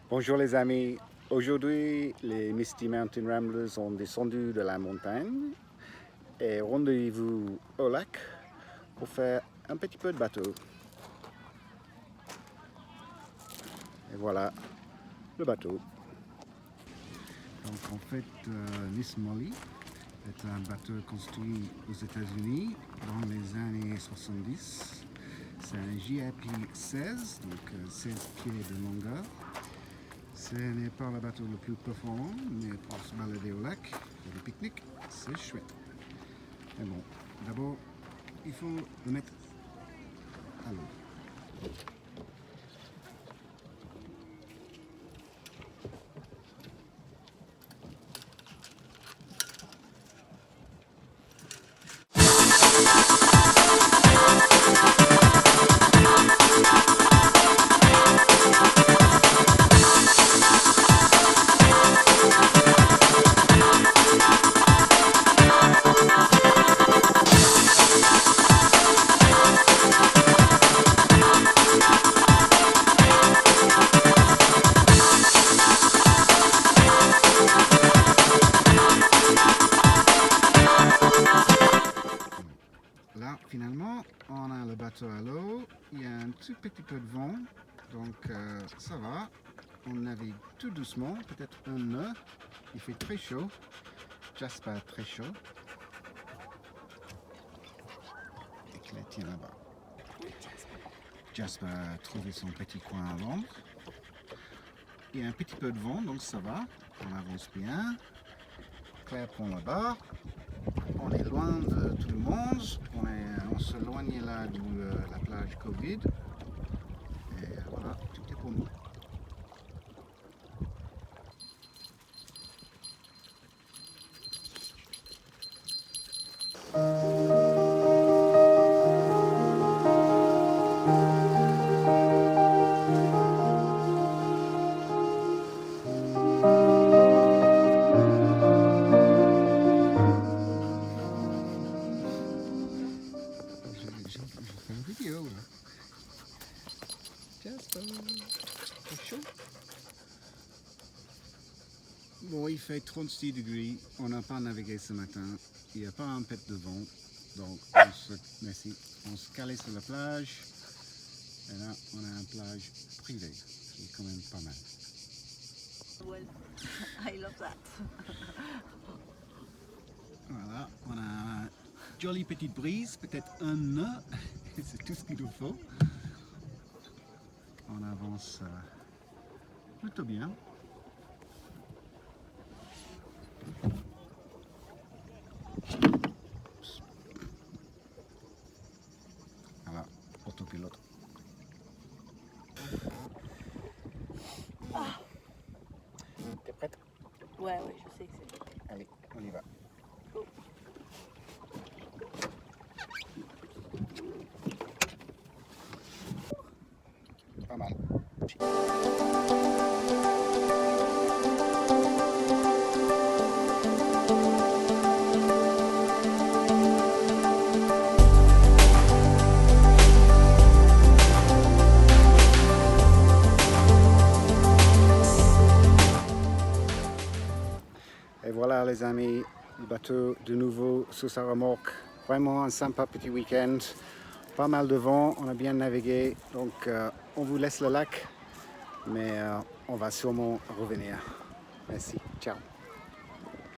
Bonjour les amis, aujourd'hui les Misty Mountain Ramblers ont descendu de la montagne et rendez-vous au lac pour faire un petit peu de bateau. Et voilà le bateau. Donc en fait, Miss Molly est un bateau construit aux États-Unis dans les années 70. C'est un JIP 16, donc 16 pieds de longueur. Ce n'est pas le bateau le plus performant, mais pour se balader au lac, pour le pique-nique, c'est chouette. Mais bon, d'abord, il faut le mettre à l'eau. Là, finalement, on a le bateau à l'eau, il y a un tout petit peu de vent, donc ça va. On navigue tout doucement, peut-être un nœud. Il fait très chaud, juste pas très chaud. Et qu'il tient là-bas. Jasper a trouvé son petit coin à l'ombre. Il y a un petit peu de vent, donc ça va. On avance bien. Claire prend la barre. On est loin de tout le monde. On s'éloigne là de la plage Covid. Et voilà, tout est pour nous. Je fais une vidéo là. C'est chaud. Bon, il fait 36 degrés. On n'a pas navigué ce matin. Il n'y a pas un pet de vent. Donc on se calait sur la plage. Et là, on a une plage privée. C'est quand même pas mal. Well, I love that. Voilà, on a une jolie petite brise, peut-être un nœud. C'est tout ce qu'il nous faut. On avance plutôt bien. Voilà, autopilote. Ah. T'es prête? Ouais, je sais que c'est. Allez, on y va. Go. Pas mal. Et voilà les amis, le bateau de nouveau sous sa remorque. Vraiment un sympa petit week-end. Pas mal de vent, on a bien navigué. Donc on vous laisse le lac, mais on va sûrement revenir. Merci, ciao.